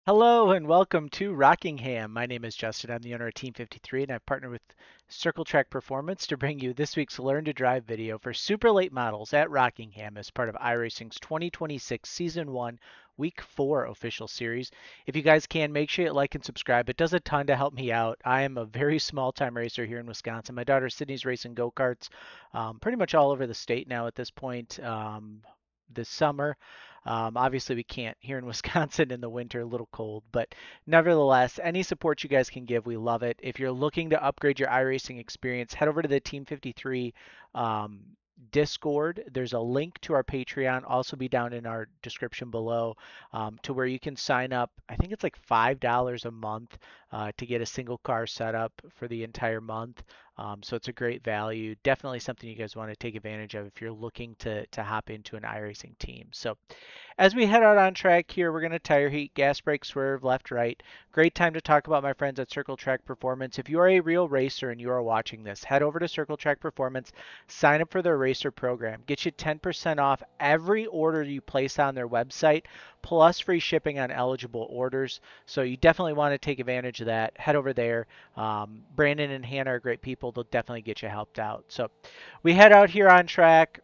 Hello and welcome to Rockingham. My name is Justin. I'm the owner of Team 53 and I've partnered with Circle Track Performance to bring you this week's Learn to Drive video for super late models at Rockingham as part of iRacing's 2026 Season 1 Week 4 official series. If you guys can, make sure you like and subscribe. It does a ton to help me out. I am a very small time racer here in Wisconsin. My daughter Sydney's racing go-karts pretty much all over the state now at this point. This summer. Obviously, we can't here in Wisconsin in the winter, a little cold, but nevertheless, any support you guys can give, we love it. If you're looking to upgrade your iRacing experience, head over to the Team 53 um, Discord. There's a link to our Patreon, also be down in our description below, to where you can sign up. I think it's like $5 a month to get a single car setup for the entire month. So it's a great value. Definitely something you guys want to take advantage of if you're looking to hop into an iRacing team. So as we head out on track here, we're going to tire heat, gas brake, swerve, left, right. Great time to talk about my friends at Circle Track Performance. If you are a real racer and you are watching this, head over to Circle Track Performance, sign up for their racer program. Get you 10% off every order you place on their website, plus free shipping on eligible orders. So you definitely want to take advantage of that. Head over there. Brandon and Hannah are great people. They'll definitely get you helped out. So we head out here on track.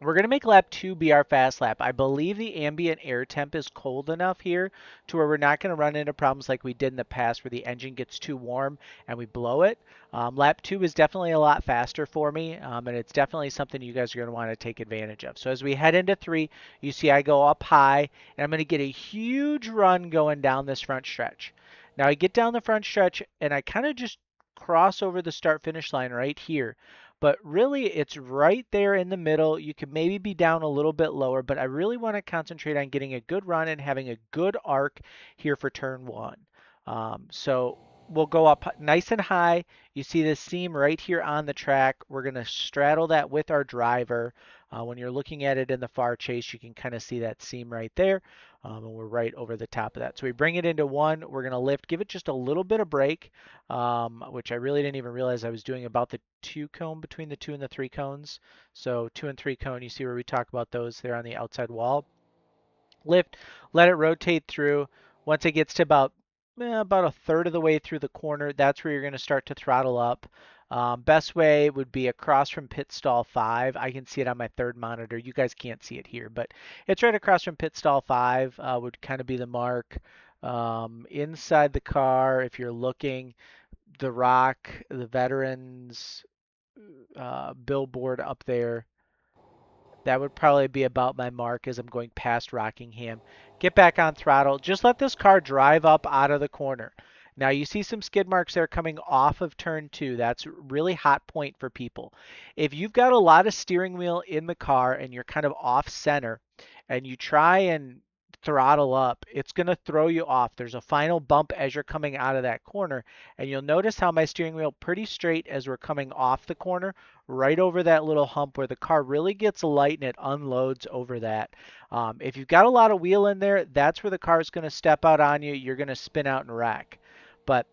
We're going to make lap 2 be our fast lap. I believe the ambient air temp is cold enough here to where we're not going to run into problems like we did in the past where the engine gets too warm and we blow it. Lap 2 is definitely a lot faster for me, and it's definitely something you guys are going to want to take advantage of. So as we head into 3, you see I go up high, and I'm going to get a huge run going down this front stretch. Now I get down the front stretch, and I kind of just cross over the start-finish line right here. But really, it's right there in the middle. You could maybe be down a little bit lower, but I really want to concentrate on getting a good run and having a good arc here for turn 1. So we'll go up nice and high. You see this seam right here on the track. We're going to straddle that with our driver. When you're looking at it in the far chase, you can kind of see that seam right there. And we're right over the top of that. So we bring it into 1. We're going to lift, give it just a little bit of brake, which I really didn't even realize I was doing about the 2 cone between the 2 and the 3 cones. So 2 and 3 cone, you see where we talk about those there on the outside wall. Lift, let it rotate through. Once it gets to about a third of the way through the corner, that's where you're going to start to throttle up. Best way would be across from pit stall 5. I can see it on my third monitor. You guys can't see it here, but it's right across from pit stall 5 would kind of be the mark. Inside the car, if you're looking, the Rock, the Veterans billboard up there. That would probably be about my mark as I'm going past Rockingham. Get back on throttle. Just let this car drive up out of the corner. Now you see some skid marks there coming off of turn 2. That's a really hot point for people. If you've got a lot of steering wheel in the car and you're kind of off center and you try and throttle up, it's going to throw you off. There's a final bump as you're coming out of that corner, and you'll notice how my steering wheel pretty straight as we're coming off the corner, right over that little hump where the car really gets light and it unloads over that. If you've got a lot of wheel in there, that's where the car is going to step out on you. You're going to spin out and wreck. But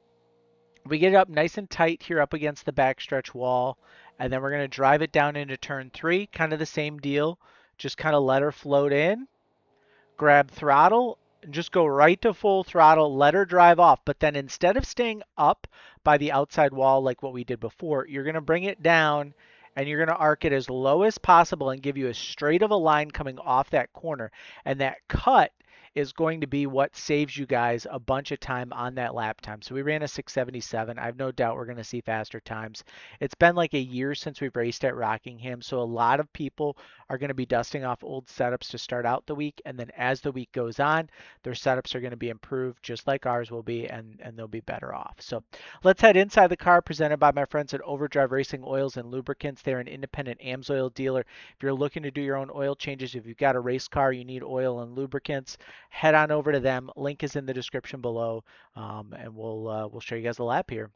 we get it up nice and tight here up against the backstretch wall, and then we're going to drive it down into turn 3, kind of the same deal. Just kind of let her float in, grab throttle, and just go right to full throttle, let her drive off. But then instead of staying up by the outside wall like what we did before, you're going to bring it down and you're going to arc it as low as possible and give you as straight of a line coming off that corner. And that cut is going to be what saves you guys a bunch of time on that lap time. So we ran a 6:77. I have no doubt we're going to see faster times. It's been like a year since we've raced at Rockingham, so a lot of people are going to be dusting off old setups to start out the week, and then as the week goes on, their setups are going to be improved just like ours will be, and they'll be better off. So let's head inside the car, presented by my friends at Overdrive Racing Oils and Lubricants. They're an independent AMSOIL dealer. If you're looking to do your own oil changes, if you've got a race car, you need oil and lubricants, head on over to them. Link is in the description below, and we'll show you guys the lap here.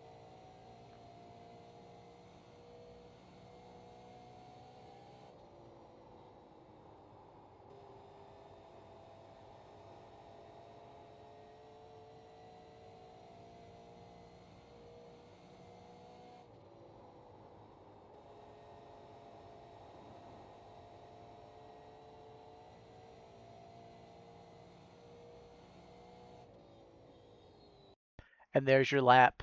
And there's your lap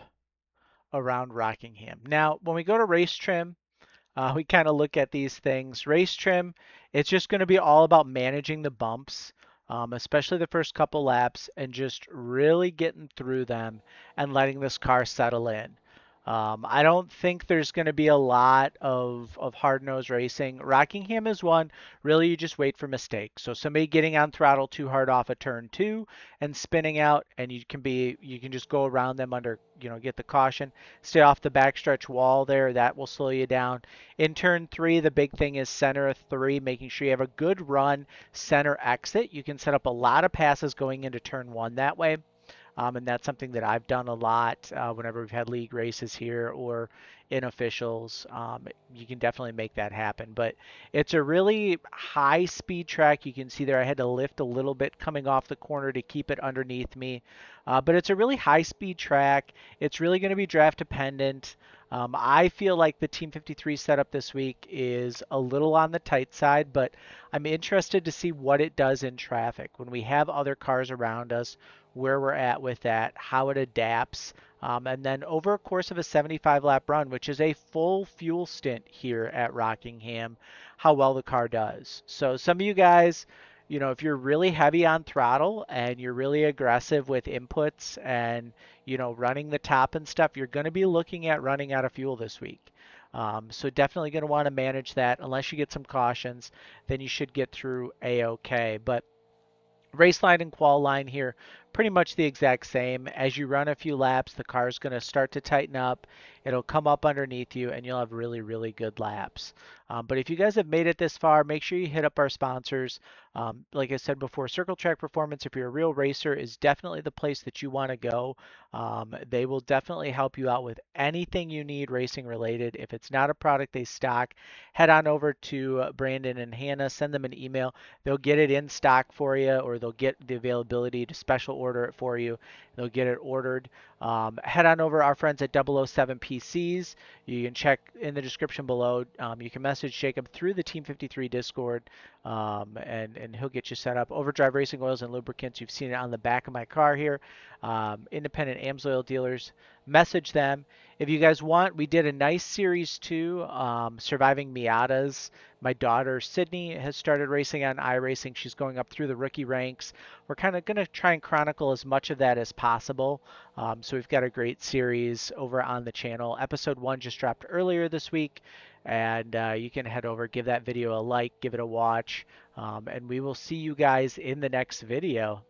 around Rockingham. Now, when we go to race trim, we kind of look at these things. Race trim, it's just going to be all about managing the bumps, especially the first couple laps, and just really getting through them and letting this car settle in. I don't think there's going to be a lot of hard-nosed racing. Rockingham is one. Really, you just wait for mistakes. So somebody getting on throttle too hard off a turn two and spinning out, and you can just go around them under, get the caution. Stay off the backstretch wall there. That will slow you down. In turn three, the big thing is center of three, making sure you have a good run center exit. You can set up a lot of passes going into turn one that way. And that's something that I've done a lot whenever we've had league races here or in officials. You can definitely make that happen. But it's a really high speed track. You can see there I had to lift a little bit coming off the corner to keep it underneath me. But it's a really high speed track. It's really going to be draft dependent. I feel like the Team 53 setup this week is a little on the tight side, but I'm interested to see what it does in traffic when we have other cars around us, where we're at with that, how it adapts, and then over a course of a 75 lap run, which is a full fuel stint here at Rockingham, how well the car does. So some of you guys, if you're really heavy on throttle and you're really aggressive with inputs and, running the top and stuff, you're going to be looking at running out of fuel this week. So definitely going to want to manage that. Unless you get some cautions, then you should get through a-okay. But race line and qual line here, pretty much the exact same. As you run a few laps, the car is going to start to tighten up. It'll come up underneath you, and you'll have really, really good laps. But if you guys have made it this far, make sure you hit up our sponsors. Like I said before, Circle Track Performance, if you're a real racer, is definitely the place that you want to go. They will definitely help you out with anything you need racing related. If it's not a product they stock, head on over to Brandon and Hannah, send them an email. They'll get it in stock for you, or they'll get the availability to special order it for you. They'll get it ordered. Head on over our friends at 007 PCs. You can check in the description below. You can message Jacob through the Team 53 Discord, and he'll get you set up. Overdrive Racing Oils and Lubricants. You've seen it on the back of my car here. Independent AMSOIL dealers. Message them. If you guys want, we did a nice series too, Surviving Miatas. My daughter Sydney has started racing on iRacing. She's going up through the rookie ranks. We're kind of going to try and chronicle as much of that as possible. So we've got a great series over on the channel. Episode 1 just dropped earlier this week, and you can head over, give that video a like, give it a watch, and we will see you guys in the next video.